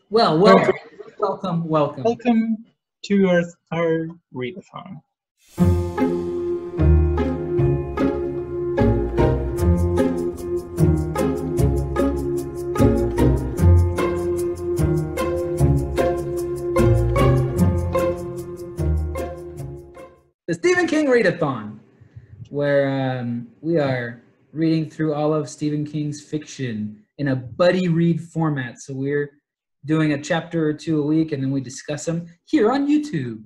Well, Okay. welcome. Welcome to our read-a-thon. The Stephen King Read-a-thon, where we are reading through all of Stephen King's fiction in a buddy read format. So we're doing a chapter or two a week, and then we discuss them here on YouTube.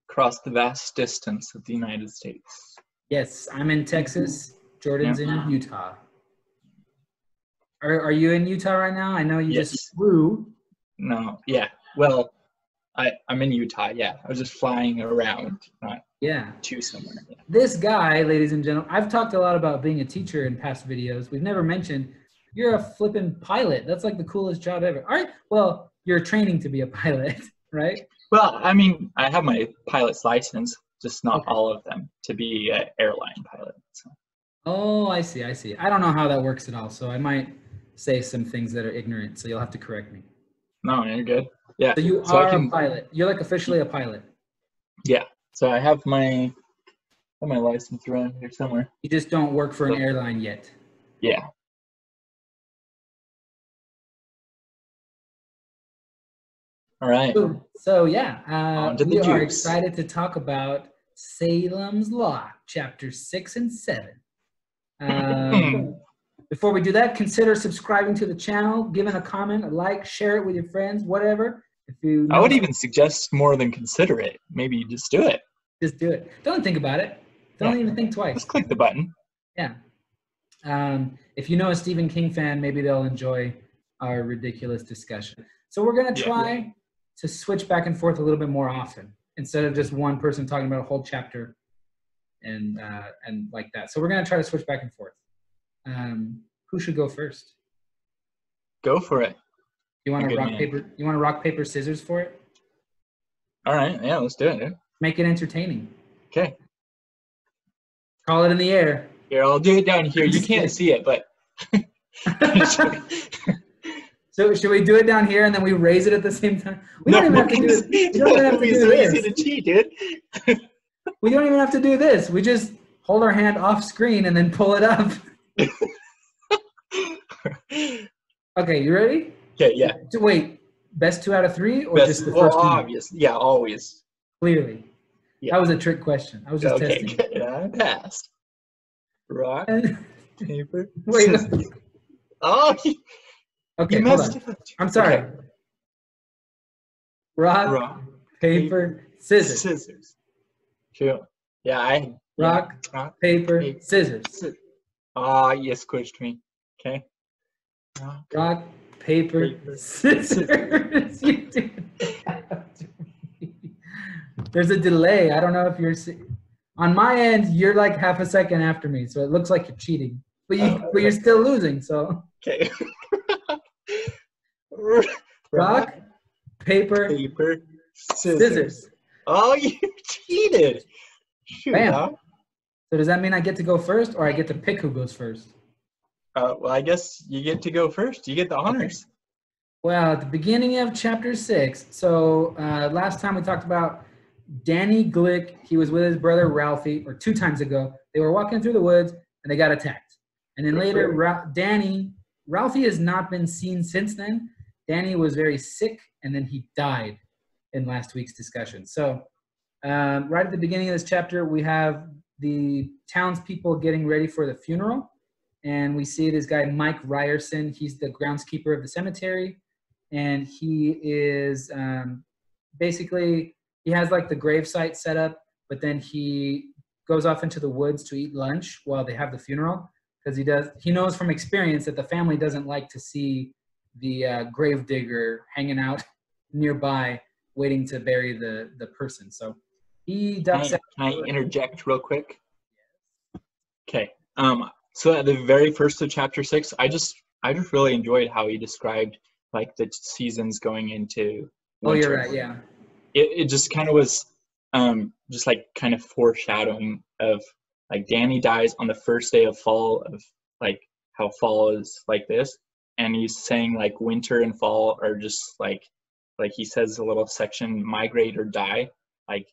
Across the vast distance of the United States. Yes, I'm in Texas. Jordan's in Utah. Are you in Utah right now? I know you just flew. No, yeah. Well, I'm in Utah, yeah. I was just flying around, not to somewhere. Yeah. This guy, ladies and gentlemen, I've talked a lot about being a teacher in past videos. We've never mentioned you're a flippin' pilot. That's like the coolest job ever. All right, well, you're training to be a pilot, right? Well, I mean, I have my pilot's license, just not all of them, to be an airline pilot. So. Oh, I see. I don't know how that works at all, so I might say some things that are ignorant, so you'll have to correct me. No, you're good. Yeah. So you are a pilot. You're like officially a pilot. Yeah. So I have my license around here somewhere. You just don't work for an airline yet. Yeah. All right. So yeah, we are excited to talk about Salem's Lot, chapter 6 and 7. Before we do that, consider subscribing to the channel, giving a comment, a like, share it with your friends, whatever. If you I would even suggest more than consider it. Maybe just do it. Just do it. Don't think about it. Don't even think twice. Just click the button. Yeah. If you know a Stephen King fan, maybe they'll enjoy our ridiculous discussion. So we're going to try to switch back and forth a little bit more often instead of just one person talking about a whole chapter and like that. So we're going to try to switch back and forth. Who should go first? Go for it. You want to rock paper? You want to rock paper scissors for it? All right. Yeah, let's do it, dude. Make it entertaining. Okay. Call it in the air. Here, I'll do it down here. You can't see it, but. So should we do it down here and then we raise it at the same time? We don't even have to do this. We don't even have to do this. Easy to cheat, dude. We don't even have to do this. We just hold our hand off screen and then pull it up. Okay, you ready? Okay, yeah. Wait, best 2 out of 3 or just the first one? Obvious. Yeah, always. Clearly. Yeah. That was a trick question. I was just testing. Yeah, I passed. Rock, paper, wait. scissors. Oh, okay, hold on. I'm sorry. Okay. Rock, paper, scissors. Sure. Yeah, Rock, paper, scissors. Ah, you squished me. Okay. Rock, paper, scissors. You did that to me. There's a delay. I don't know if you're on my end. You're like half a second after me, so it looks like you're cheating, but you're still losing. So okay. Rock, paper, scissors. Oh, you cheated. Shoot, bam. Huh? So does that mean I get to go first, or I get to pick who goes first? Well, I guess you get to go first. You get the honors. Okay. Well, at the beginning of chapter 6, so last time we talked about Danny Glick. He was with his brother Ralphie, or 2 times ago. They were walking through the woods, and they got attacked. And then later, Ralphie has not been seen since then. Danny was very sick, and then he died in last week's discussion. So right at the beginning of this chapter, we have the townspeople getting ready for the funeral. And we see this guy, Mike Ryerson. He's the groundskeeper of the cemetery. And he is basically, he has like the gravesite set up, but then he goes off into the woods to eat lunch while they have the funeral. Because he knows from experience that the family doesn't like to see the gravedigger hanging out nearby waiting to bury the person. So he ducks out. Can I interject real quick? Okay. So at the very first of chapter 6, I just really enjoyed how he described like the seasons going into winter. Oh, you're right, yeah. It just kind of was just like kind of foreshadowing of like Danny dies on the first day of fall, of like how fall is like this, and he's saying like winter and fall are just like like he says a little section, migrate or die. Like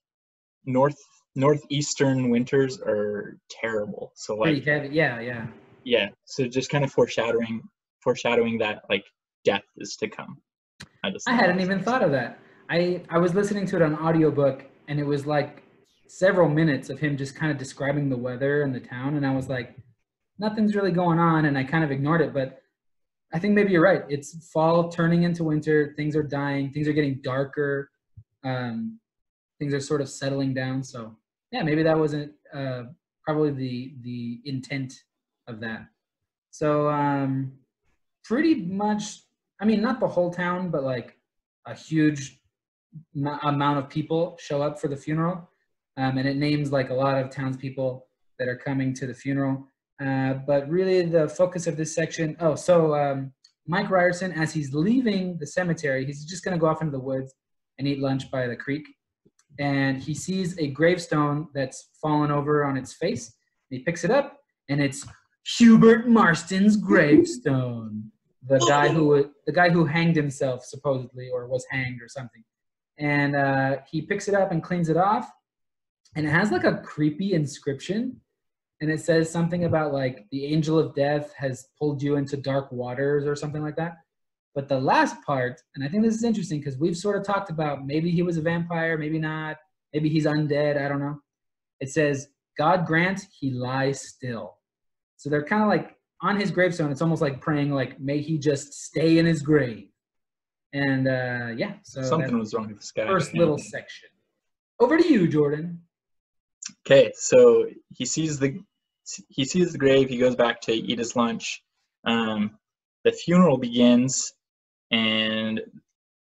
northeastern winters are terrible. So Pretty like heavy. Yeah. yeah, so just kind of foreshadowing that like death is to come. I hadn't even thought of that. I was listening to it on audiobook, and it was like several minutes of him just kind of describing the weather and the town, and I was like, nothing's really going on, and I kind of ignored it. But I think maybe you're right. It's fall turning into winter. Things are dying. Things are getting darker. Things are sort of settling down. So yeah, maybe that wasn't probably the intent of that. So pretty much, I mean, not the whole town, but like a huge amount of people show up for the funeral. And it names like a lot of townspeople that are coming to the funeral. But really the focus of this section, Mike Ryerson, as he's leaving the cemetery, he's just going to go off into the woods and eat lunch by the creek. And he sees a gravestone that's fallen over on its face. And he picks it up, and it's Hubert Marston's gravestone. The guy who hanged himself, supposedly, or was hanged or something. And he picks it up and cleans it off. And it has like a creepy inscription. And it says something about like the angel of death has pulled you into dark waters or something like that. But the last part, and I think this is interesting because we've sort of talked about maybe he was a vampire, maybe not, maybe he's undead, I don't know. It says, God grant he lies still. So they're kind of like on his gravestone, it's almost like praying like, may he just stay in his grave. And yeah, so something was wrong with this guy. First little section. Over to you, Jordan. Okay, so he sees the grave, he goes back to eat his lunch. The funeral begins, and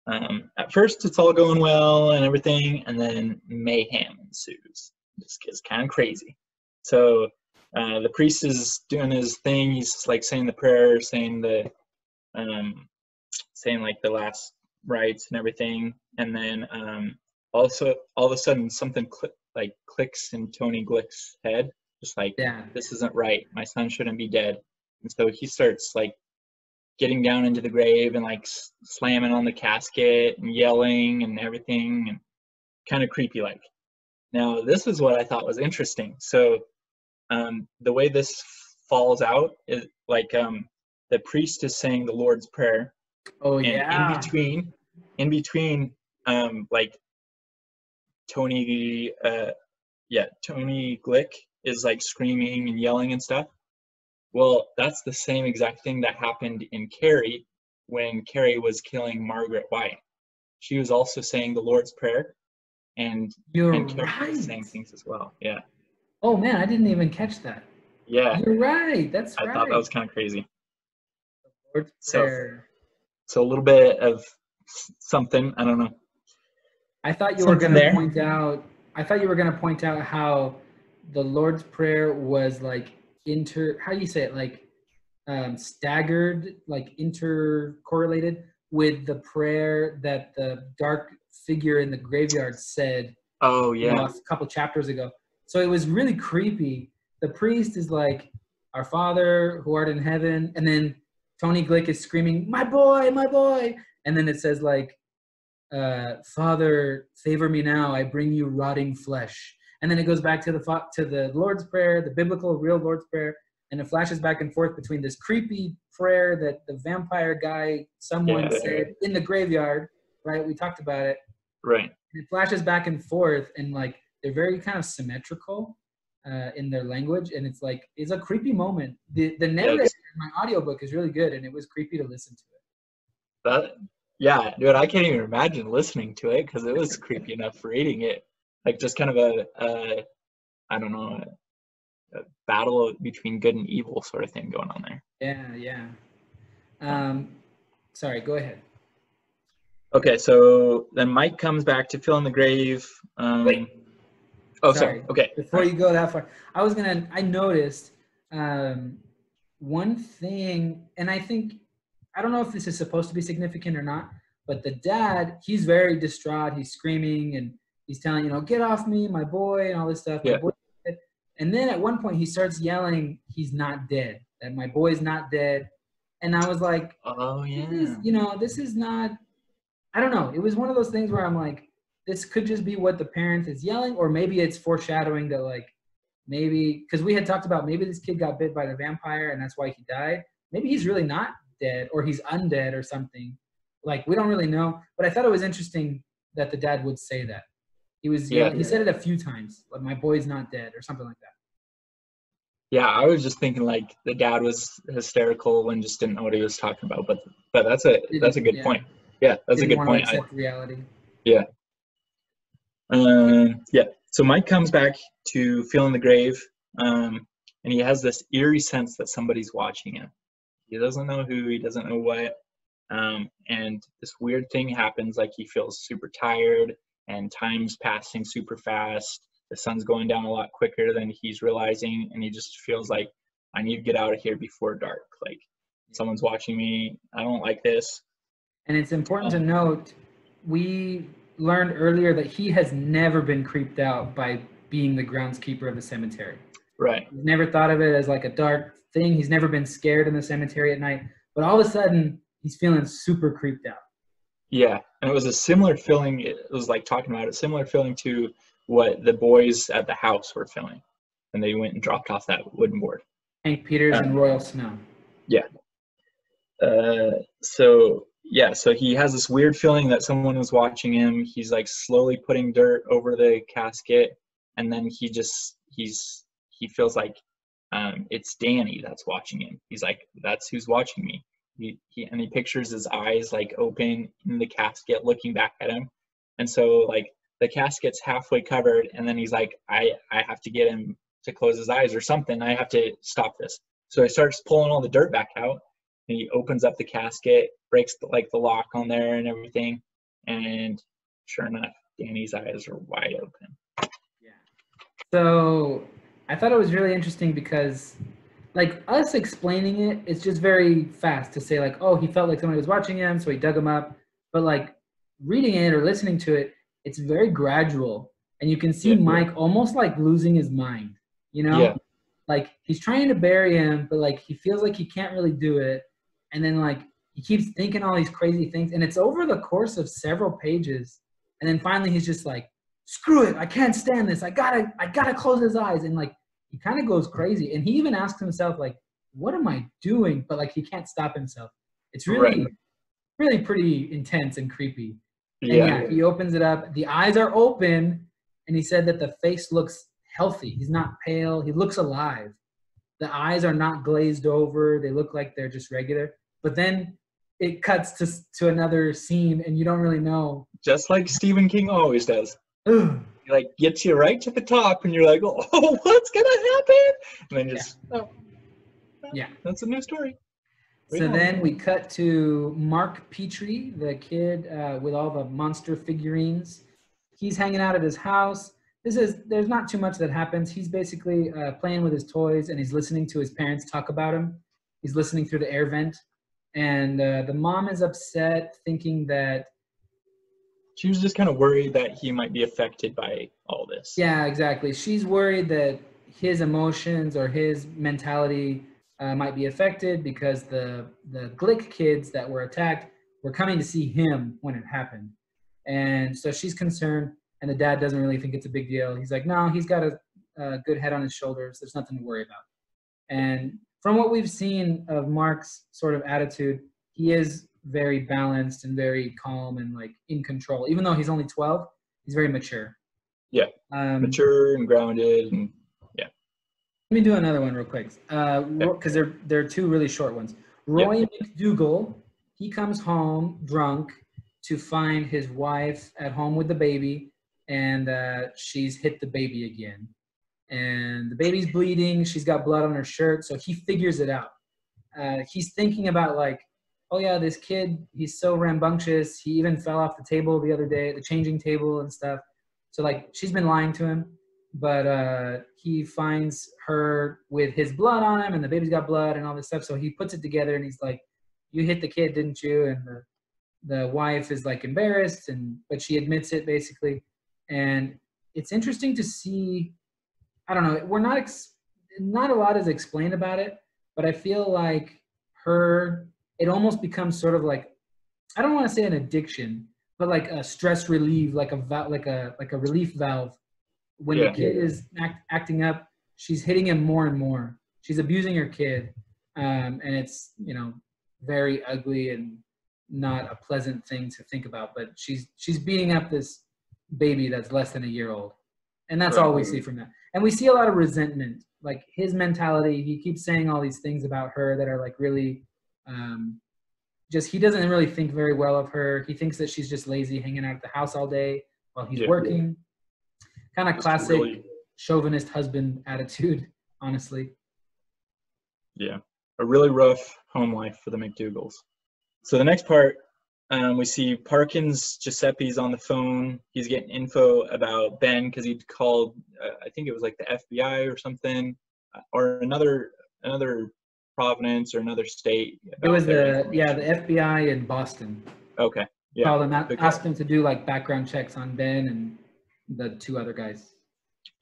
at first it's all going well and everything, and then mayhem ensues. This gets kind of crazy. So the priest is doing his thing. He's like saying the prayer, saying like the last rites and everything, and then also all of a sudden something clicks in Tony Glick's head, just like, this isn't right. My son shouldn't be dead. And so he starts like getting down into the grave and like slamming on the casket and yelling and everything, and kind of creepy like. Now this is what I thought was interesting. So the way this falls out is like the priest is saying the Lord's Prayer. Oh, and yeah. in between like Tony Glick is like screaming and yelling and stuff. Well, that's the same exact thing that happened in Carrie when Carrie was killing Margaret White. She was also saying the Lord's Prayer, and Carrie was saying things as well. Yeah. Oh man, I didn't even catch that. Yeah. You're right. That's right. I thought that was kind of crazy. The Lord's Prayer. So a little bit of something, I don't know. I thought you were going to point out. I thought you were going to point out how the Lord's Prayer was like how do you say it? Like staggered, like intercorrelated with the prayer that the dark figure in the graveyard said. Oh yeah. A couple chapters ago. So it was really creepy. The priest is like, "Our Father who art in heaven," and then Tony Glick is screaming, "My boy, my boy!" And then it says like, "Father, favor me now. I bring you rotting flesh." And then it goes back to the Lord's Prayer, the biblical, real Lord's Prayer, and it flashes back and forth between this creepy prayer that the vampire guy, someone said in the graveyard, right? We talked about it. Right. And it flashes back and forth, and like they're very kind of symmetrical in their language, and it's like it's a creepy moment. The narrator in my audiobook is really good, and it was creepy to listen to it. Yeah, dude, I can't even imagine listening to it because it was creepy enough reading it. Like just kind of a battle between good and evil sort of thing going on there. Yeah. Sorry, go ahead. Okay, so then Mike comes back to fill in the grave. Wait. Oh, sorry. Okay. Before you go that far, I noticed one thing, and I don't know if this is supposed to be significant or not, but the dad, he's very distraught. He's screaming and he's telling, get off me, my boy, and all this stuff. Yeah. My boy. And then at one point he starts yelling, he's not dead, that my boy's not dead. And I was like, oh yeah, this is not, I don't know. It was one of those things where I'm like, this could just be what the parent is yelling, or maybe it's foreshadowing that, like, maybe, because we had talked about maybe this kid got bit by the vampire and that's why he died. Maybe he's really not dead, or he's undead or something. Like, we don't really know. But I thought it was interesting that the dad would say that. He was he said it a few times, like, my boy's not dead or something like that. Yeah, I was just thinking like the dad was hysterical and just didn't know what he was talking about. But that's a good point. Yeah, that's a good point. Accept reality. Yeah. Yeah. So Mike comes back to feeling the grave, and he has this eerie sense that somebody's watching him. He doesn't know who, he doesn't know what, and this weird thing happens. Like, he feels super tired, and time's passing super fast. The sun's going down a lot quicker than he's realizing, and he just feels like, I need to get out of here before dark. Like, someone's watching me. I don't like this. And it's important to note, we learned earlier that he has never been creeped out by being the groundskeeper of the cemetery. Right. He's never thought of it as like a dark thing. He's never been scared in the cemetery at night. But all of a sudden, he's feeling super creeped out. Yeah, and it was a similar feeling. It was like talking about a similar feeling to what the boys at the house were feeling when they went and dropped off that wooden board. Hank Peters and Royal Snow. Yeah. So he has this weird feeling that someone is watching him. He's like slowly putting dirt over the casket, and then he feels like it's Danny that's watching him. He's like, that's who's watching me. He pictures his eyes like open in the casket looking back at him. And so like the casket's halfway covered, and then he's like, I have to get him to close his eyes or something. I have to stop this. So he starts pulling all the dirt back out, and he opens up the casket, breaks the lock on there and everything. And sure enough, Danny's eyes are wide open. Yeah. So I thought it was really interesting because, like, us explaining it, it's just very fast to say, like, oh, he felt like somebody was watching him, so he dug him up. But, like, reading it or listening to it, it's very gradual. And you can see Mike almost, like, losing his mind, you know? Yeah. Like, he's trying to bury him, but, like, he feels like he can't really do it. And then, like, he keeps thinking all these crazy things. And it's over the course of several pages. And then finally he's just like, screw it, I can't stand this. I gotta close his eyes. And, like, he kind of goes crazy. And he even asks himself, like, what am I doing? But, like, he can't stop himself. It's really, really pretty intense and creepy. Yeah. And yeah, he opens it up. The eyes are open. And he said that the face looks healthy. He's not pale. He looks alive. The eyes are not glazed over. They look like they're just regular. But then it cuts to another scene, and you don't really know. Just like Stephen King always does. He like gets you right to the top, and you're like, oh, what's gonna happen? And then just, that's a new story. So then we cut to Mark Petrie, the kid with all the monster figurines. He's hanging out at his house. There's not too much that happens. He's basically playing with his toys, and he's listening to his parents talk about him. He's listening through the air vent. And the mom is upset, thinking that... She was just kind of worried that he might be affected by all this. Yeah, exactly. She's worried that his emotions or his mentality might be affected because the Glick kids that were attacked were coming to see him when it happened. And so she's concerned, and the dad doesn't really think it's a big deal. He's like, no, he's got a good head on his shoulders. There's nothing to worry about. And from what we've seen of Mark's sort of attitude, he is very balanced and very calm and, like, in control. Even though he's only 12, he's very mature. Yeah, mature and grounded, and yeah. Let me do another one real quick, because they're two really short ones. Roy McDougal, he comes home drunk to find his wife at home with the baby, and she's hit the baby again. And the baby's bleeding. She's got blood on her shirt, so he figures it out. He's thinking about, like, oh, yeah, this kid, he's so rambunctious. He even fell off the table the other day, the changing table and stuff. So, like, she's been lying to him. But he finds her with his blood on him, and the baby's got blood and all this stuff. So he puts it together, and he's like, you hit the kid, didn't you? And the wife is, like, embarrassed, but she admits it, basically. And it's interesting to see... I don't know. We're not a lot is explained about it, but I feel like it almost becomes sort of like, I don't want to say an addiction, but like a stress relief, like a relief valve. When the kid is acting up, she's hitting him more and more. She's abusing her kid, and it's, you know, very ugly and not a pleasant thing to think about. But she's beating up this baby that's less than a year old, and that's all we see from that. And we see a lot of resentment, like his mentality. He keeps saying all these things about her that are like really, just, he doesn't really think very well of her. He thinks that she's just lazy, hanging out at the house all day while he's working. Kind of classic chauvinist husband attitude, honestly. Yeah, a really rough home life for the McDougals. So the next part, we see Parkins Giuseppe's on the phone. He's getting info about Ben because he'd called, I think it was like the FBI or something, or another province or another state. It was the FBI in Boston. Okay. Yeah. Called him, asked him to do like background checks on Ben and the two other guys.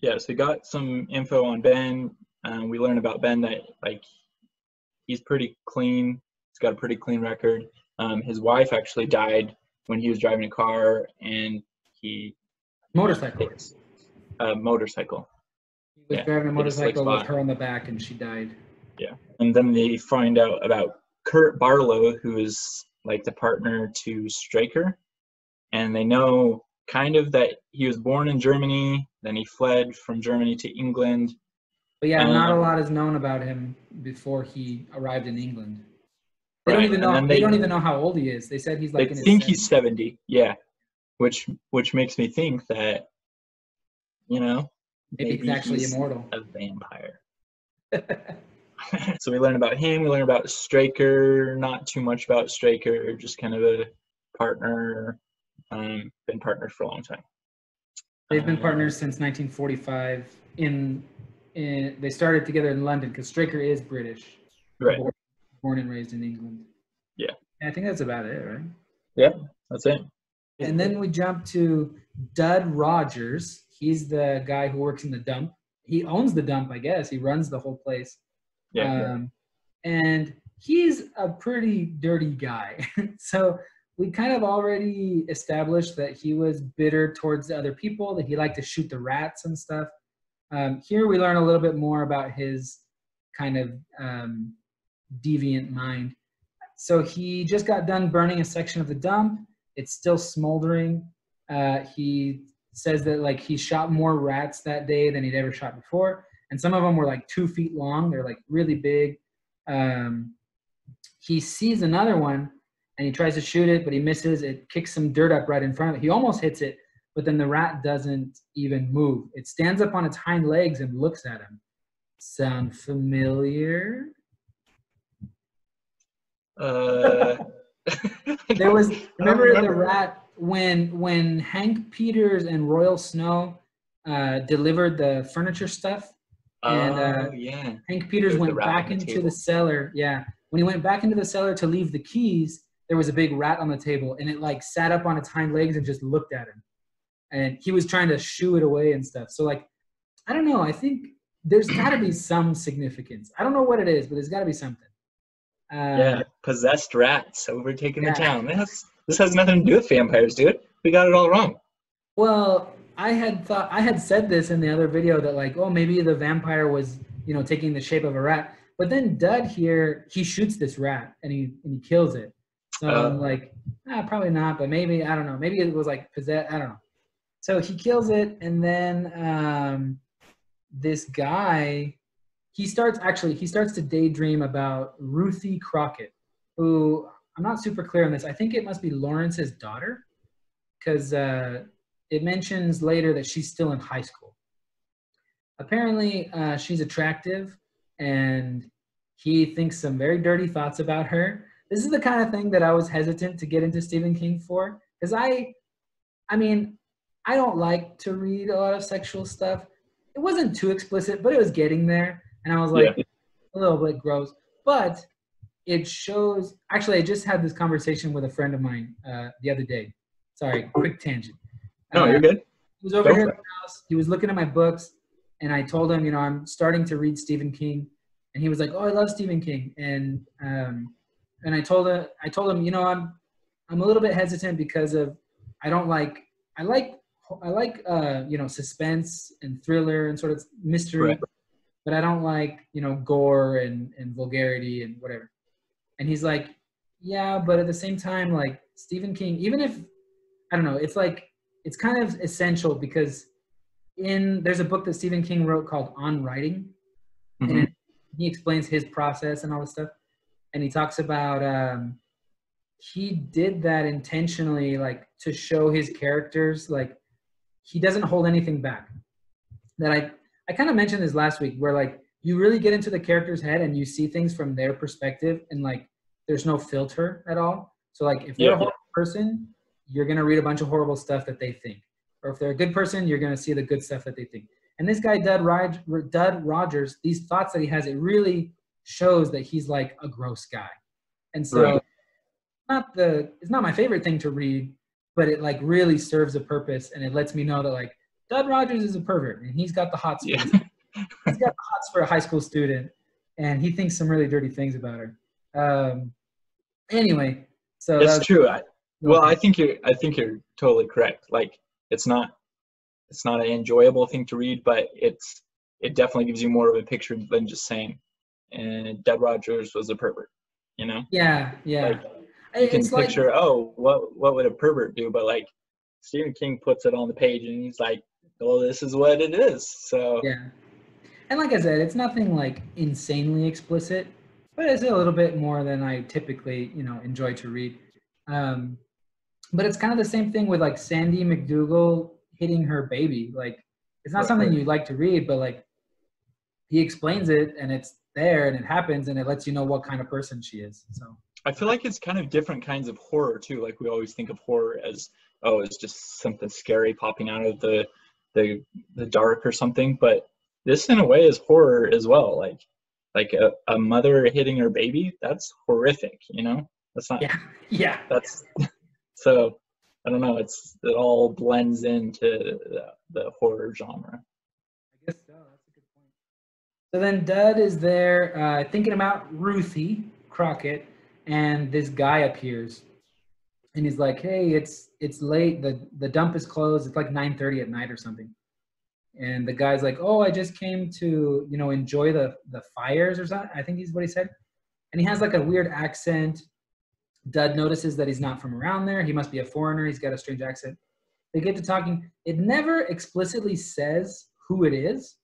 Yeah, so we got some info on Ben. We learned about Ben that like he's pretty clean. He's got a pretty clean record. His wife actually died when he was driving a car, and motorcycle. Motorcycle. He was driving a motorcycle with her on the back, and she died. Yeah, and then they find out about Kurt Barlow, who is like the partner to Straker, and they know kind of that he was born in Germany, then he fled from Germany to England. But yeah, not a lot is known about him before he arrived in England. They don't even know. They don't even know how old he is. They said he's like. They think he's 70. Yeah, which makes me think that, you know, maybe he's actually immortal. A vampire. So we learn about him. We learn about Straker. Not too much about Straker. Just kind of a partner. Been partners for a long time. They've been partners since 1945. They started together in London because Straker is British. Right. Born and raised in England. Yeah. I think that's about it, right? Yeah, that's it. And then we jump to Dud Rogers. He's the guy who works in the dump. He owns the dump, I guess. He runs the whole place. Yeah. And he's a pretty dirty guy. So we kind of already established that he was bitter towards the other people, that he liked to shoot the rats and stuff. Here we learn a little bit more about his kind of deviant mind. So he just got done burning a section of the dump. It's still smoldering. He says that like he shot more rats that day than he'd ever shot before. And some of them were like 2 feet long. They're like really big. He sees another one and he tries to shoot it, but he misses. It kicks some dirt up right in front of it. He almost hits it, but then the rat doesn't even move. It stands up on its hind legs and looks at him. Sound familiar? There was, remember the rat when Hank Peters and Royal Snow delivered the furniture stuff? And yeah. Hank Peters went back into the cellar. Yeah. When he went back into the cellar to leave the keys, there was a big rat on the table, and it like sat up on its hind legs and just looked at him. And he was trying to shoo it away and stuff. So like, I don't know. I think there's got to be some significance. I don't know what it is, but there's got to be something. Yeah, possessed rats overtaking the town. This has nothing to do with vampires, dude. We got it all wrong. Well, I had said this in the other video that like, oh, maybe the vampire was, you know, taking the shape of a rat. But then Dud here, he shoots this rat and he kills it. So I'm like, probably not, but maybe, I don't know. Maybe it was like possessed. I don't know. So he kills it, and then this guy, he starts to daydream about Ruthie Crockett, who I'm not super clear on this. I think it must be Lawrence's daughter, because it mentions later that she's still in high school. Apparently, she's attractive, and he thinks some very dirty thoughts about her. This is the kind of thing that I was hesitant to get into Stephen King for, because I mean, I don't like to read a lot of sexual stuff. It wasn't too explicit, but it was getting there. And I was like, a little bit gross. But it shows, actually, I just had this conversation with a friend of mine the other day. Sorry, quick tangent. No, you're good. He was over here at the house. He was looking at my books. And I told him, you know, I'm starting to read Stephen King. And he was like, oh, I love Stephen King. And I told him, you know, I'm a little bit hesitant because of I don't like, I like you know, suspense and thriller and sort of mystery, Right. but I don't like, you know, gore and vulgarity and whatever. And he's like, yeah, but at the same time, like Stephen King, even if, I don't know, it's like, it's kind of essential because there's a book that Stephen King wrote called On Writing, Mm-hmm. and he explains his process and all this stuff. And he talks about, he did that intentionally, like to show his characters, like he doesn't hold anything back. That I kind of mentioned this last week, where like you really get into the character's head and you see things from their perspective, and like there's no filter at all. So like if they're a horrible person, you're gonna read a bunch of horrible stuff that they think, or if they're a good person, you're gonna see the good stuff that they think. And this guy Dud Rogers, these thoughts that he has, it really shows that he's like a gross guy. And so it's not my favorite thing to read, but it like really serves a purpose, and it lets me know that like Dud Rogers is a pervert, and he's got the hots for he's got the hots for a high school student, and he thinks some really dirty things about her. Anyway, so it's true. I think you're totally correct. Like it's not an enjoyable thing to read, but it definitely gives you more of a picture than just saying, and Dud Rogers was a pervert, you know? Yeah. Like, you can picture, what would a pervert do? But like Stephen King puts it on the page and he's like, well, this is what it is. So yeah. And like I said, it's nothing like insanely explicit, but it's a little bit more than I typically, you know, enjoy to read. But it's kind of the same thing with like Sandy McDougal hitting her baby. Like it's not something you like to read, but like he explains it and it's there and it happens and it lets you know what kind of person she is. So I feel like it's kind of different kinds of horror too. Like we always think of horror as, oh, it's just something scary popping out of the dark or something. But this in a way is horror as well. Like a mother hitting her baby, that's horrific, you know? That's not that's so I don't know, it all blends into the horror genre. I guess so. That's a good point. So then Dud is there thinking about Ruthie Crockett, and this guy appears, and he's like, "Hey, it's late. The dump is closed. It's like 9:30 at night or something." And the guy's like, "Oh, I just came to, you know, enjoy the fires or something." I think he's what he said. And he has like a weird accent. Dud notices that he's not from around there. He must be a foreigner. He's got a strange accent. They get to talking. It never explicitly says who it is,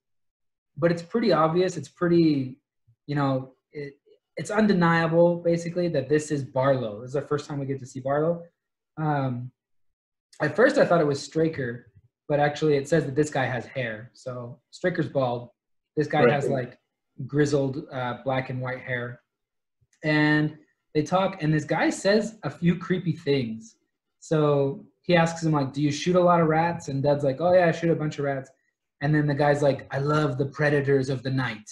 but it's pretty obvious. It's pretty, you know, it's undeniable, basically, that this is Barlow. This is the first time we get to see Barlow. At first, I thought it was Straker, but actually it says that this guy has hair. So Straker's bald. This guy has like grizzled black and white hair. And they talk, and this guy says a few creepy things. So he asks him, like, do you shoot a lot of rats? And Dud's like, oh yeah, I shoot a bunch of rats. And then the guy's like, I love the predators of the night.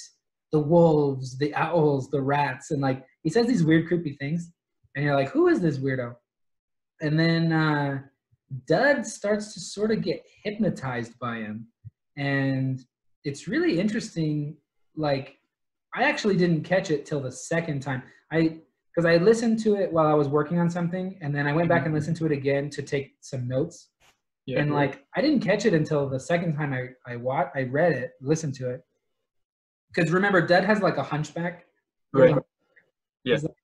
The wolves, the owls, the rats. And like, he says these weird, creepy things. And you're like, who is this weirdo? And then Dud starts to sort of get hypnotized by him. And it's really interesting. Like, I actually didn't catch it till the second time. Because I listened to it while I was working on something. And then I went back and listened to it again to take some notes. Yeah. And like, I didn't catch it until the second time I read it, listened to it. Because remember, Dud has like a hunchback. Right. Yeah. Like,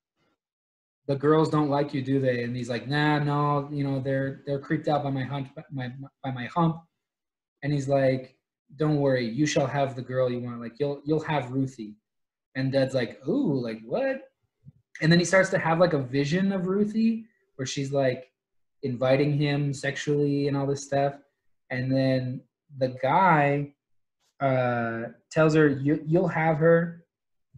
the girls don't like you, do they? And he's like, nah, no, you know, they're creeped out by my hump. And he's like, don't worry, you shall have the girl you want. Like you'll have Ruthie. And Dud's like, ooh, like what? And then he starts to have like a vision of Ruthie where she's like inviting him sexually and all this stuff. And then the guy tells her, you'll have her.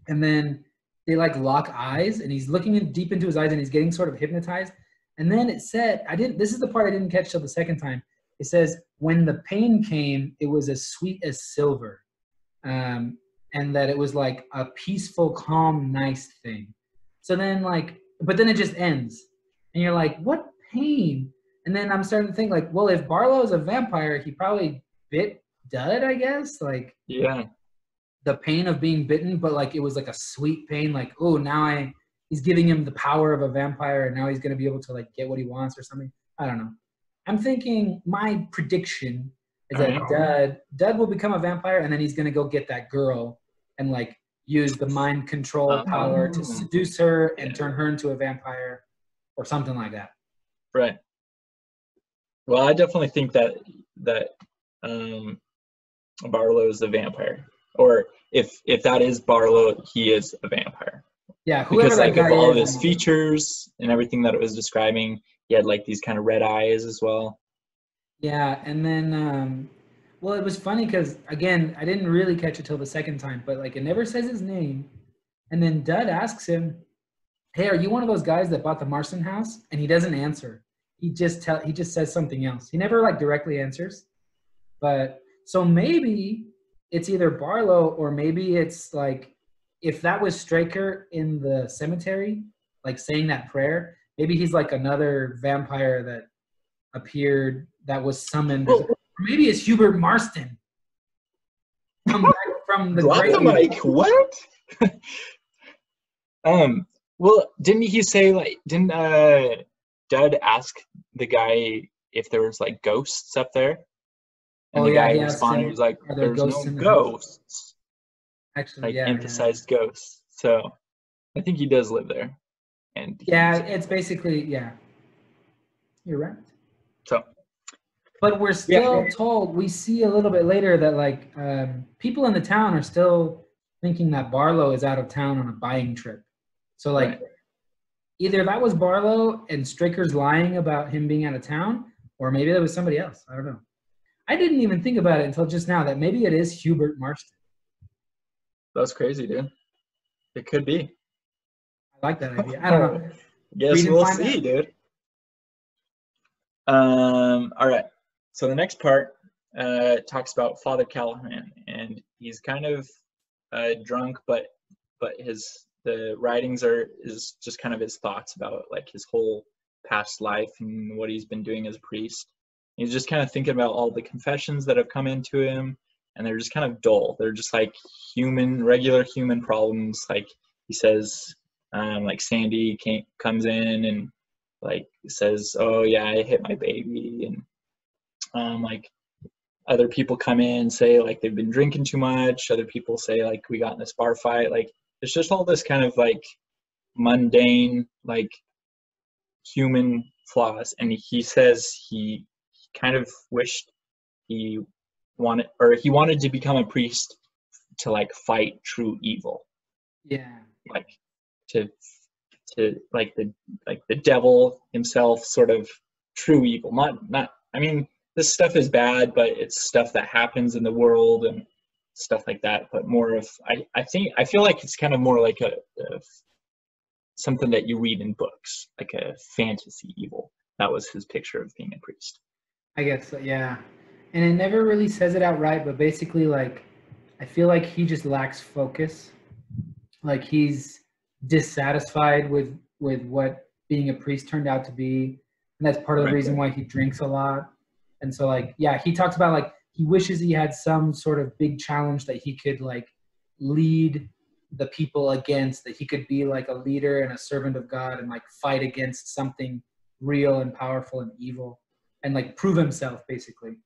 And then they like lock eyes, and he's looking deep into his eyes, and he's getting sort of hypnotized. And then it said, this is the part I didn't catch till the second time. It says, when the pain came, it was as sweet as silver. And that it was like a peaceful, calm, nice thing. So then like, but then it just ends. And you're like, what pain? And then I'm starting to think like, well, if Barlow is a vampire, he probably bit Dud, I guess. Like, yeah. The pain of being bitten, but like it was like a sweet pain, like, oh, now he's giving him the power of a vampire, and now he's gonna be able to like get what he wants or something. I don't know. I'm thinking my prediction is that Dud will become a vampire, and then he's gonna go get that girl and like use the mind control power to seduce her and turn her into a vampire or something like that. Right. Well, I definitely think that Barlow is a vampire, or if that is Barlow, he is a vampire. Yeah, whoever because that like guy of all is, of his features and everything that it was describing, he had like these kind of red eyes as well. Yeah, and then well, it was funny because again, I didn't really catch it till the second time, but like it never says his name, and then Dud asks him, "Hey, are you one of those guys that bought the Marston house?" And he doesn't answer. He just says something else. He never like directly answers. But so maybe it's either Barlow or maybe it's like if that was Straker in the cemetery, like saying that prayer, maybe he's like another vampire that appeared that was summoned. Or maybe it's Hubert Marston come back from the grave. grave. Like what? Well, didn't he say like didn't Dud ask the guy if there was like ghosts up there? And the guy responded, he was like, "There's no ghosts." Actually, like emphasized ghosts. So I think he does live there. And it's basically You're right. So, but we're still told, we see a little bit later that like people in the town are still thinking that Barlow is out of town on a buying trip. So like either that was Barlow and Straker's lying about him being out of town, or maybe that was somebody else. I don't know. I didn't even think about it until just now that maybe it is Hubert Marston. That's crazy, dude. It could be. I like that idea. I don't know. Guess we'll see, dude. All right. So the next part talks about Father Callahan, and he's kind of drunk, but the writings is just kind of his thoughts about like his whole past life and what he's been doing as a priest. He's just kind of thinking about all the confessions that have come into him, and they're just kind of dull. They're just like regular human problems. Like he says, like Sandy comes in and like says, "Oh yeah, I hit my baby," and like other people come in and say like they've been drinking too much. Other people say like we got in this bar fight. Like it's just all this kind of like mundane like human flaws. And he says he kind of wished he wanted to become a priest to like fight true evil. Yeah. Like to like the devil himself, sort of true evil. Not I mean, this stuff is bad, but it's stuff that happens in the world and stuff like that. But more of I feel like it's kind of more like a something that you read in books, like a fantasy evil. That was his picture of being a priest. I guess so, yeah. And it never really says it outright, but basically like I feel like he just lacks focus. Like he's dissatisfied with what being a priest turned out to be, and that's part of the reason why he drinks a lot. And so like he talks about like he wishes he had some sort of big challenge that he could like lead the people against, that he could be like a leader and a servant of God and like fight against something real and powerful and evil and like prove himself basically.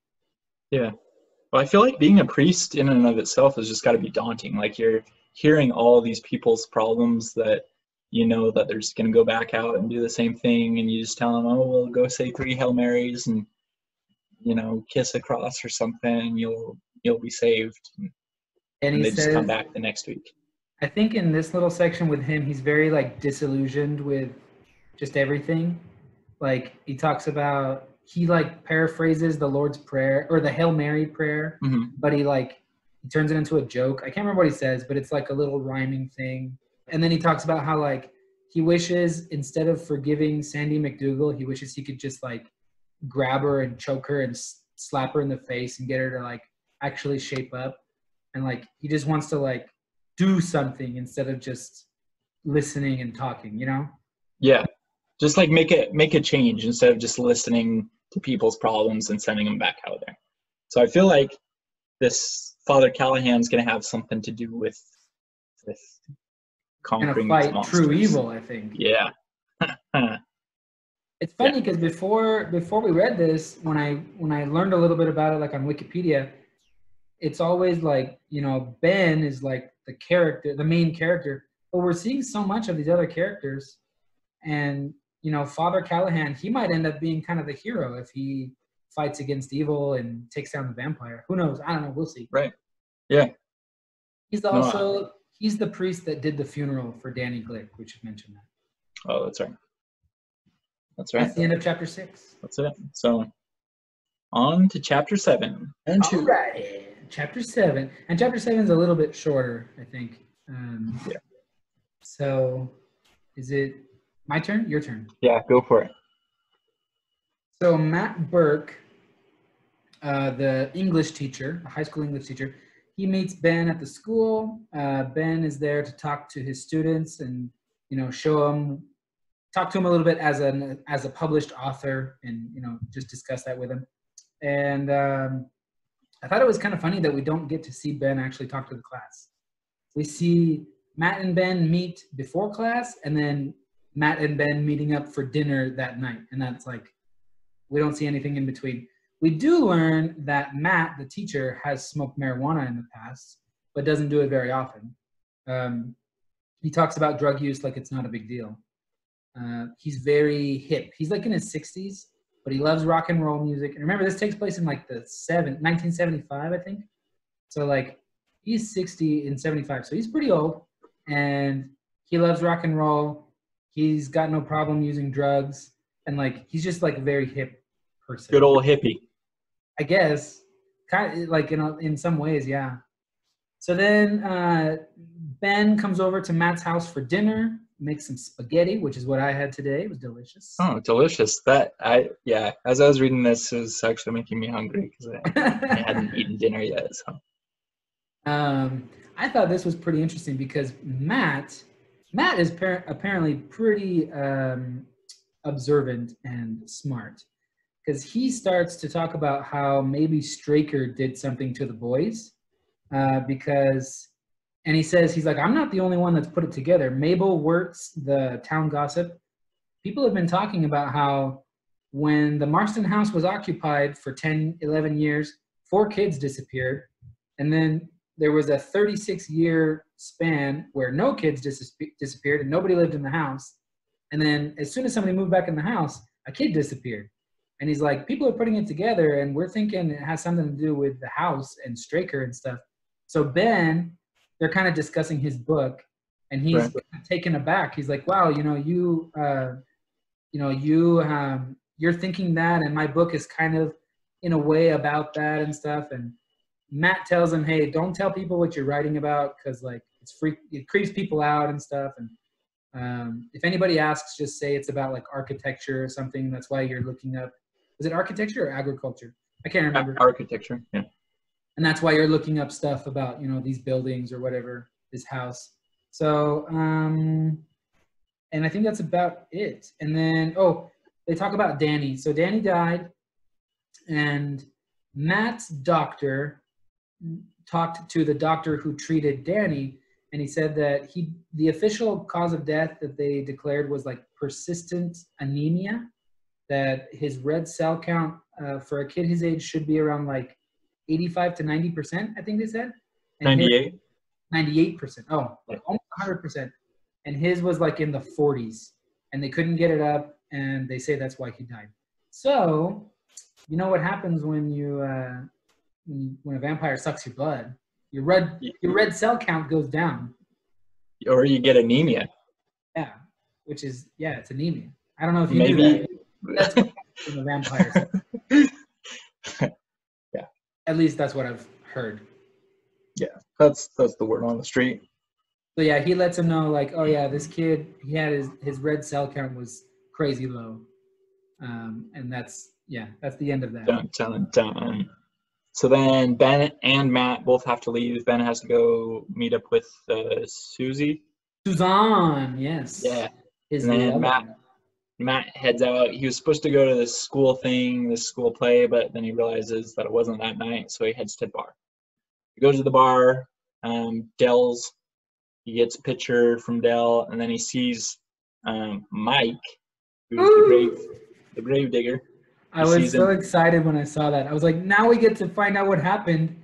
Yeah. Well, I feel like being a priest in and of itself has just got to be daunting. Like you're hearing all these people's problems that you know that they're just going to go back out and do the same thing, and you just tell them, oh, well, go say 3 Hail Marys and, you know, kiss a cross or something, and you'll be saved. And he they says, just come back the next week. I think in this little section with him, he's very like disillusioned with just everything. Like he talks about, he like paraphrases the Lord's Prayer or the Hail Mary prayer, but he turns it into a joke. I can't remember what he says, but it's like a little rhyming thing. And then he talks about how like he wishes instead of forgiving Sandy McDougal, he wishes he could just like grab her and choke her and slap her in the face and get her to like actually shape up. And like he just wants to like do something instead of just listening and talking, you know? Yeah. Just like make a change instead of just listening to people's problems and sending them back out there. So I feel like this Father Callahan's going to have something to do with conquering fight these true evil, I think. Yeah. It's funny because before we read this, when I learned a little bit about it, like on Wikipedia, it's always like, you know, Ben is like the character, the main character, but we're seeing so much of these other characters, and you know, Father Callahan, he might end up being kind of the hero if he fights against evil and takes down the vampire. Who knows? I don't know. We'll see. Right. Yeah. He's also he's the priest that did the funeral for Danny Glick, which you mentioned that. Oh, that's right. That's right. That's the end of chapter 6. That's it. So on to chapter 7 and 2. All right. Chapter 7. And chapter 7 is a little bit shorter, I think. Yeah. So is it my turn? Your turn? Yeah, go for it. So Matt Burke, the English teacher, the high school English teacher, he meets Ben at the school. Ben is there to talk to his students and, you know, talk to him a little bit as a published author, and, you know, just discuss that with him. And I thought it was kind of funny that we don't get to see Ben actually talk to the class. We see Matt and Ben meet before class, and then Matt and Ben meeting up for dinner that night. And that's like, we don't see anything in between. We do learn that Matt, the teacher, has smoked marijuana in the past, but doesn't do it very often. He talks about drug use like it's not a big deal. He's very hip. He's like in his 60s, but he loves rock and roll music. And remember, this takes place in like 1975, I think. So like, he's 60 in 75, so he's pretty old. And he loves rock and roll. He's got no problem using drugs. And like, he's just like a very hip person. Good old hippie. I guess, kind of like in some ways, yeah. So then Ben comes over to Matt's house for dinner, makes some spaghetti, which is what I had today. It was delicious. Oh, delicious! As I was reading this, it was actually making me hungry because I hadn't eaten dinner yet. So, I thought this was pretty interesting because Matt is apparently pretty observant and smart. Because he starts to talk about how maybe Straker did something to the boys, and he says, he's like, I'm not the only one that's put it together. Mabel Wirtz, the town gossip, people have been talking about how when the Marston house was occupied for 10, 11 years, 4 kids disappeared, and then there was a 36-year span where no kids disappeared and nobody lived in the house, and then as soon as somebody moved back in the house, a kid disappeared. And he's like, people are putting it together, and we're thinking it has something to do with the house and Straker and stuff. So Ben, they're kind of discussing his book, and he's taken aback. He's like, wow, you know, you're thinking that, and my book is kind of in a way about that and stuff. And Matt tells him, hey, don't tell people what you're writing about, because like it creeps people out and stuff. And if anybody asks, just say it's about like architecture or something. That's why you're looking up. Is it architecture or agriculture? I can't remember. Architecture, yeah. And that's why you're looking up stuff about, you know, these buildings or whatever, this house. So, and I think that's about it. And then, they talk about Danny. So Danny died, and Matt's doctor talked to the doctor who treated Danny, and he said that the official cause of death that they declared was like persistent anemia, that his red cell count for a kid his age should be around like 85 to 90%, I think they said. 98? 98%. Oh, like almost 100%. And his was like in the 40s, and they couldn't get it up, and they say that's why he died. So, you know what happens when when a vampire sucks your blood? Your red cell count goes down. Or you get anemia. Yeah, which is, it's anemia. I don't know if you knew that. That's what happens from the vampires. Yeah. At least that's what I've heard. Yeah, that's the word on the street. So yeah, he lets him know, like, oh yeah, this kid, he had his red cell count was crazy low. And that's the end of that. Dun, dun, dun. So then Ben and Matt both have to leave. Ben has to go meet up with Susie. Suzanne, yes. Yeah. And then Matt heads out. He was supposed to go to this school thing, this school play, but then he realizes that it wasn't that night, so he heads to the bar. He goes to the bar, Dell's. He gets a picture from Dell, and then he sees Mike, who's the gravedigger. I was so excited when I saw that. I was like, now we get to find out what happened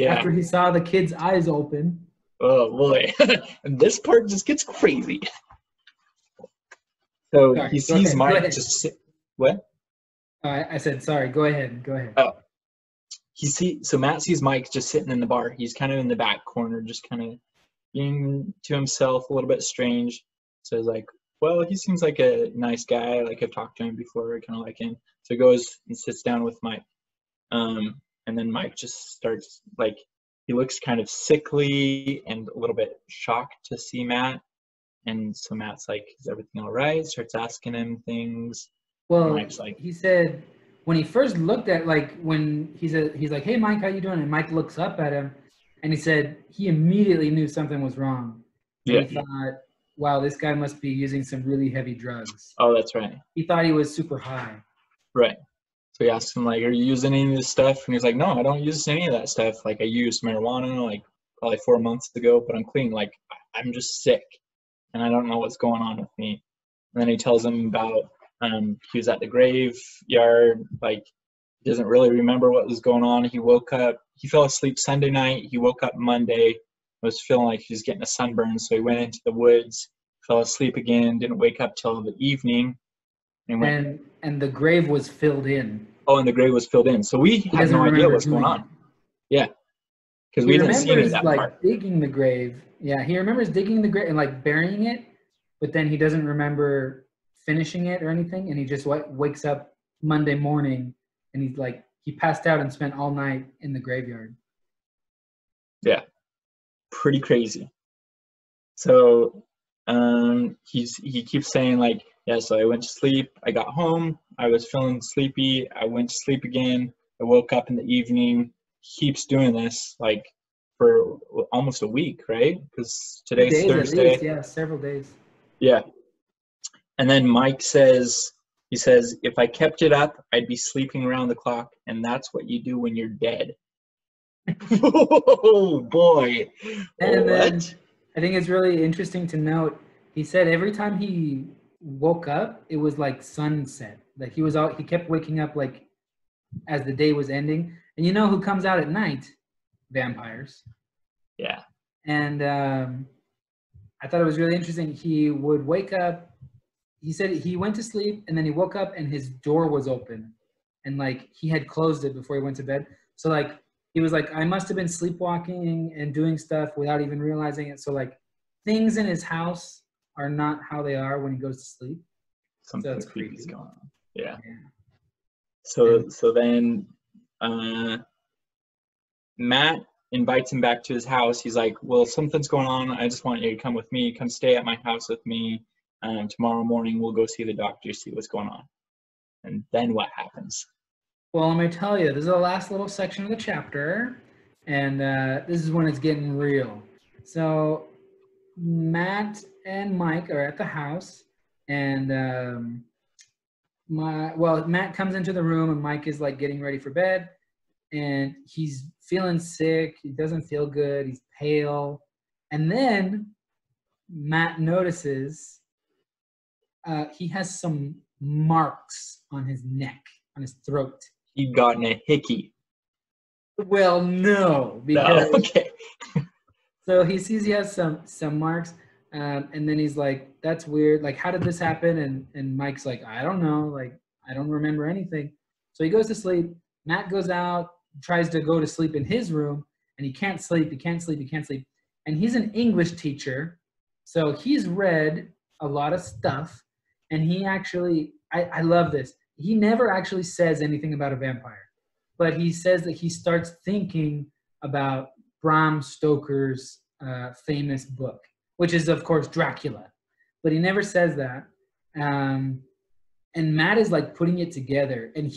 after he saw the kid's eyes open. Oh, boy. And this part just gets crazy. So he sees Mike just sit. What? I said, sorry, go ahead. Oh. So Matt sees Mike just sitting in the bar. He's kind of in the back corner, just kind of being to himself, a little bit strange. So he's like, well, he seems like a nice guy. Like, I've talked to him before. I kind of like him. So he goes and sits down with Mike. And then Mike just starts, like, he looks kind of sickly and a little bit shocked to see Matt. And so Matt's like, is everything all right? Starts asking him things. Well, Mike's like, he said when he first looked at, like, when he's like, hey, Mike, how you doing? And Mike looks up at him, and he said he immediately knew something was wrong. And he thought, wow, this guy must be using some really heavy drugs. Oh, that's right. He thought he was super high. Right. So he asked him, like, are you using any of this stuff? And he's like, no, I don't use any of that stuff. Like, I used marijuana, like, probably 4 months ago, but I'm clean. Like, I'm just sick, and I don't know what's going on with me. And then he tells him about he was at the graveyard, like, he doesn't really remember what was going on. He woke up, he fell asleep Sunday night. He woke up Monday, was feeling like he was getting a sunburn, so he went into the woods, fell asleep again, didn't wake up till the evening. And the grave was filled in. Oh, and the grave was filled in. So we had no idea what's going on. Yeah. Because we didn't see any of that like part. Digging the grave. Yeah, he remembers digging the grave and like burying it, but then he doesn't remember finishing it or anything, and he just wakes up Monday morning and he's like, he passed out and spent all night in the graveyard. Yeah. Pretty crazy. So he keeps saying, like, yeah, so I went to sleep, I got home, I was feeling sleepy, I went to sleep again, I woke up in the evening. He keeps doing this, like, for almost a week, right? Because today's Thursday. Least, yeah, several days. Yeah. And then Mike says, he says, if I kept it up, I'd be sleeping around the clock, and that's what you do when you're dead. Oh, boy. And then I think it's really interesting to note, he said every time he woke up, it was like sunset. Like he kept waking up like as the day was ending. And you know who comes out at night? Vampires. Yeah. And I thought it was really interesting. He would wake up. He said he went to sleep and then he woke up and his door was open. And like he had closed it before he went to bed. So like he was like, I must have been sleepwalking and doing stuff without even realizing it. So like things in his house are not how they are when he goes to sleep. Something creepy's going on. Yeah. So then Matt invites him back to his house. He's like, well, something's going on. I just want you to come with me. Come stay at my house with me. Tomorrow morning we'll go see the doctor, see what's going on. And then what happens? Well, let me tell you, this is the last little section of the chapter, and this is when it's getting real. So Matt and Mike are at the house, and Matt comes into the room, and Mike is like getting ready for bed, and he's feeling sick. He doesn't feel good. He's pale, and then Matt notices he has some marks on his neck, on his throat. He'd gotten a hickey. Well, no, because no, okay. So he sees he has some marks, and then he's like, "That's weird. Like, how did this happen?" And Mike's like, "I don't know. Like, I don't remember anything." So he goes to sleep. Matt goes out, tries to go to sleep in his room, and he can't sleep. He can't sleep. He can't sleep. And he's an English teacher, so he's read a lot of stuff, and he actually, I love this. He never actually says anything about a vampire, but he says that he starts thinking about Bram Stoker's famous book, which is, of course, Dracula. But he never says that. And Matt is, like, putting it together. And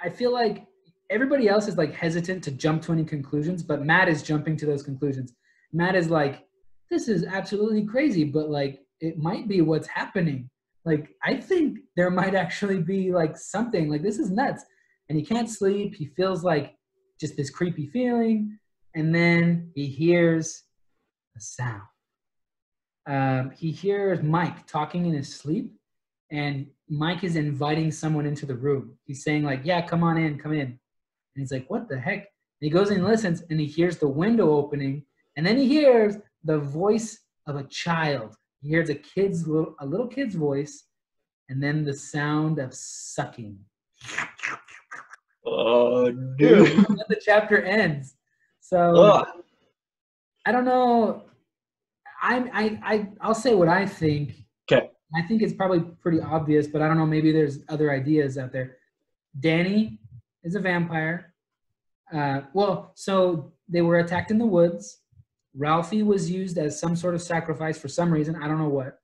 I feel like everybody else is, like, hesitant to jump to any conclusions, but Matt is jumping to those conclusions. Matt is like, this is absolutely crazy, but, like, it might be what's happening. Like, I think there might actually be, like, something. Like, this is nuts. And he can't sleep. He feels like just this creepy feeling. And then he hears a sound. He hears Mike talking in his sleep. and Mike is inviting someone into the room. He's saying like, yeah, come on in, come in. And he's like, what the heck? And he goes and listens, and he hears the window opening, and then he hears the voice of a child. He hears a little kid's voice, and then the sound of sucking. Oh, dude. And then the chapter ends. So I don't know. I'll say what I think. Okay. I think it's probably pretty obvious, but I don't know. Maybe there's other ideas out there. Danny is a vampire. So they were attacked in the woods. Ralphie was used as some sort of sacrifice for some reason. I don't know what.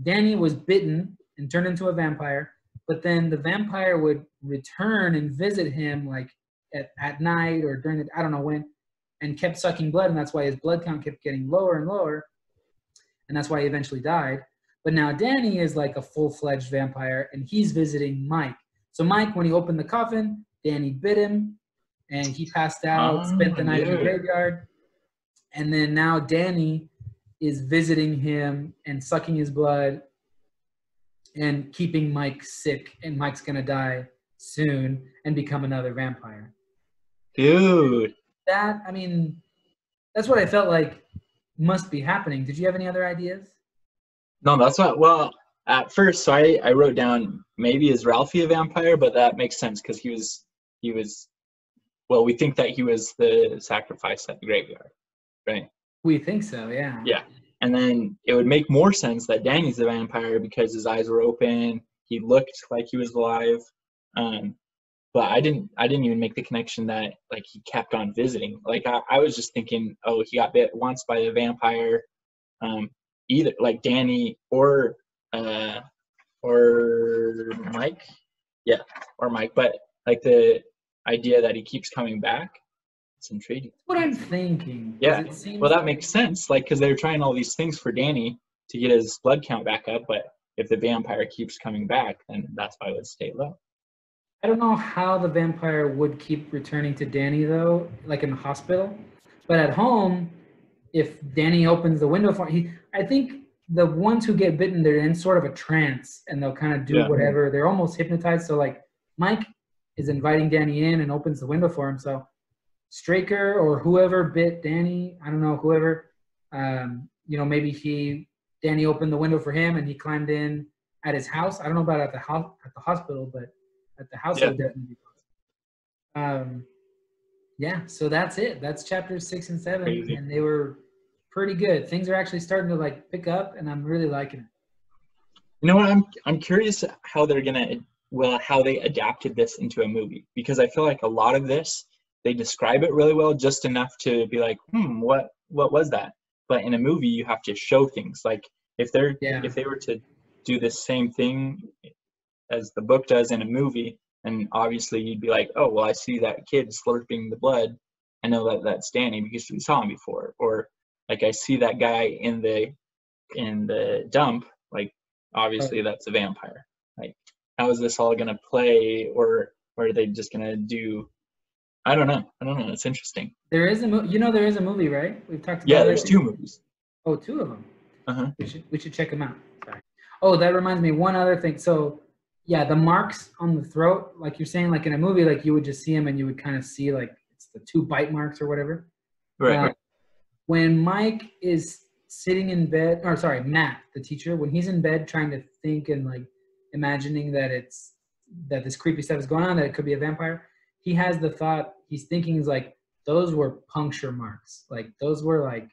Danny was bitten and turned into a vampire, but then the vampire would return and visit him like at night or during the, I don't know when, and kept sucking blood, and that's why his blood count kept getting lower and lower, and that's why he eventually died. But now Danny is like a full-fledged vampire, and he's visiting Mike. So Mike, when he opened the coffin, Danny bit him, and he passed out, spent the night in the graveyard. And then now Danny is visiting him and sucking his blood and keeping Mike sick, and Mike's going to die soon and become another vampire. Dude. That's what I felt like must be happening. Did you have any other ideas? No, that's not, well, at first, so I wrote down, maybe is Ralphie a vampire, but that makes sense because he was, well, we think that he was the sacrifice at the graveyard, right? We think so, yeah. Yeah. And then it would make more sense that Danny's the vampire because his eyes were open. He looked like he was alive. But I didn't even make the connection that like he kept on visiting. Like I was just thinking, oh, he got bit once by a vampire, either like Danny or Mike. Yeah, or Mike. But like the idea that he keeps coming back, it's intriguing. That's what I'm thinking. Yeah. Well, that makes sense. Like, because they're trying all these things for Danny to get his blood count back up. But if the vampire keeps coming back, then that's why it would stay low. I don't know how the vampire would keep returning to Danny, though, like in the hospital. But at home, if Danny opens the window for him, I think the ones who get bitten, they're in sort of a trance, and they'll kind of do whatever. They're almost hypnotized. So, like, Mike is inviting Danny in and opens the window for him. So Straker or whoever bit Danny, I don't know, whoever, maybe Danny opened the window for him and he climbed in at his house. I don't know about at the hospital, but at the house, it would definitely be possible. So that's it. That's chapters 6 and 7, Crazy. And they were pretty good. Things are actually starting to like pick up, and I'm really liking it. You know what? I'm curious how they're how they adapted this into a movie, because I feel like a lot of this they describe it really well, just enough to be like, what was that? But in a movie, you have to show things. Like if they were to do the same thing as the book does in a movie, and obviously you'd be like, oh, well, I see that kid slurping the blood. I know that that's Danny because we saw him before. Or like I see that guy in the dump, like obviously that's a vampire. Like how is this all gonna play, or are they just gonna do? I don't know. It's interesting. There is there is a movie, right? We've talked about. Yeah, there's 2 movies. Oh, 2 of them. Uh-huh. We should check them out. Sorry. Oh, that reminds me, one other thing. So, yeah, the marks on the throat, like you're saying, like in a movie, like you would just see them and you would kind of see like it's the 2 bite marks or whatever. Right. When Mike is sitting in bed, or sorry, Matt, the teacher, when he's in bed trying to think and like imagining that this creepy stuff is going on, that it could be a vampire, he has the thought, he's thinking is like, those were puncture marks. Like those were like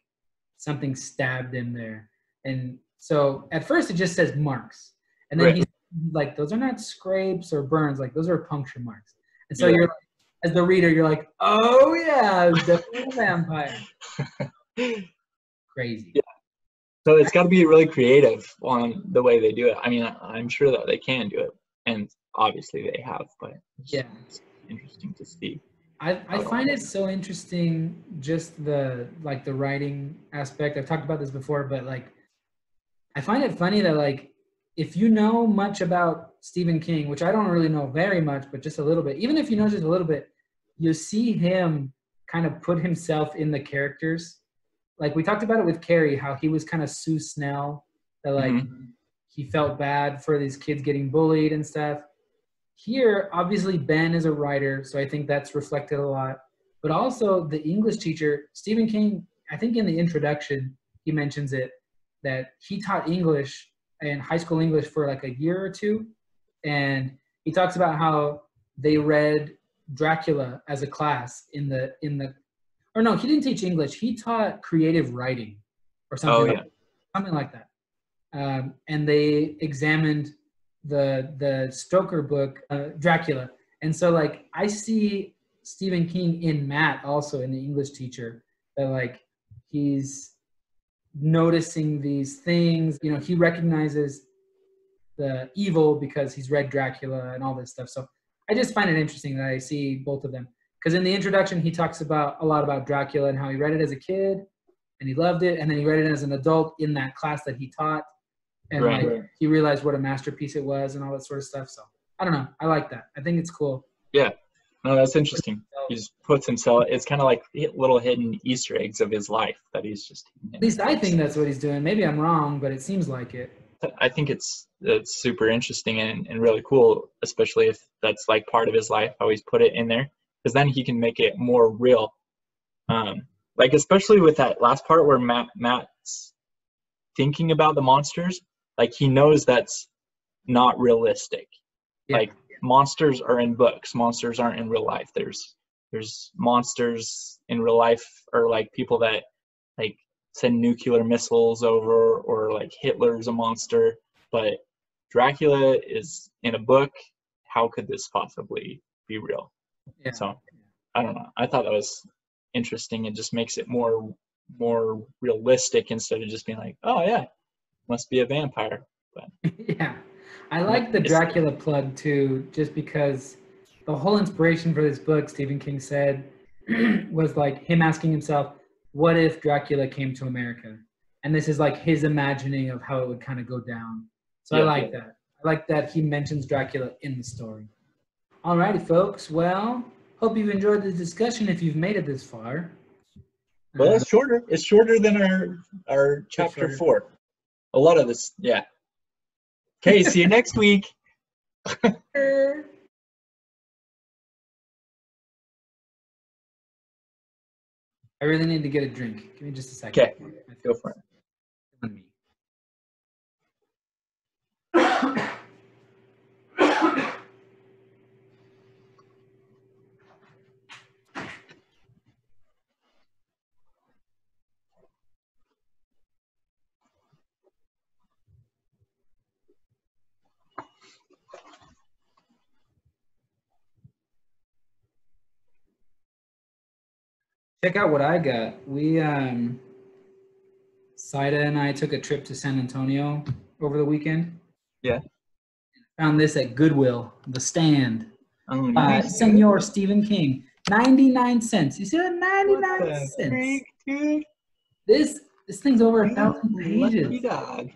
something stabbed in there. And so at first it just says marks. And then he's like, those are not scrapes or burns. Like those are puncture marks. And so you're like, as the reader, you're like, oh yeah, it's definitely a vampire. Crazy. Yeah. So it's got to be really creative on the way they do it. I mean, I'm sure that they can do it, and obviously they have, but it's interesting to see. I find it so interesting, just the writing aspect. I've talked about this before, but like I find it funny that like if you know much about Stephen King, which I don't really know very much, but just a little bit, even if you know just a little bit, you see him kind of put himself in the characters. Like we talked about it with Carrie, how he was kind of Sue Snell, that like he felt bad for these kids getting bullied and stuff. Here, obviously, Ben is a writer, so I think that's reflected a lot. But also the English teacher, Stephen King, I think in the introduction, he mentions it, that he taught English and high school English for like a year or two. And he talks about how they read Dracula as a class in the, or no, he didn't teach English. He taught creative writing or something, something like that. And they examined the Stoker book, Dracula. And so like, I see Stephen King in Matt also, in the English teacher, that like he's noticing these things. You know, he recognizes the evil because he's read Dracula and all this stuff. So I just find it interesting that I see both of them, because in the introduction he talks about a lot about Dracula and how he read it as a kid and he loved it, and then he read it as an adult in that class that he taught, and like he realized what a masterpiece it was and all that sort of stuff. So I don't know, I like that. I think it's cool. Yeah, no, that's interesting. He just puts himself, it's kind of like little hidden Easter eggs of his life that he's just, at least I think that's what he's doing. Maybe I'm wrong, but it seems like it. I think it's super interesting and really cool, especially if that's like part of his life, how he's put it in there, because then he can make it more real. Like especially with that last part where Matt's thinking about the monsters, like he knows that's not realistic. Yeah. Like monsters are in books, monsters aren't in real life. There's monsters in real life, or like people that like send nuclear missiles over, or like Hitler's a monster, but Dracula is in a book. How could this possibly be real? Yeah. So I don't know. I thought that was interesting. It just makes it more realistic instead of just being like, oh yeah, must be a vampire. But yeah, I like the Dracula plug too, just because the whole inspiration for this book, Stephen King said, was like him asking himself, what if Dracula came to America? And this is like his imagining of how it would kind of go down. So I like that. I like that he mentions Dracula in the story. Alrighty, folks. Well, hope you've enjoyed the discussion if you've made it this far. Well, it's shorter. It's shorter than our chapter 4. A lot of this, yeah. Okay, see you next week. I really need to get a drink. Give me just a second. Okay, go for it. Check out what I got. We, Saida and I took a trip to San Antonio over the weekend. Yeah. Found this at Goodwill, The Stand. Oh, nice. Senor Stephen King. 99 cents. You see that? 99 cents. Freak, dude. This thing's over 1,000 pages. Lucky dog.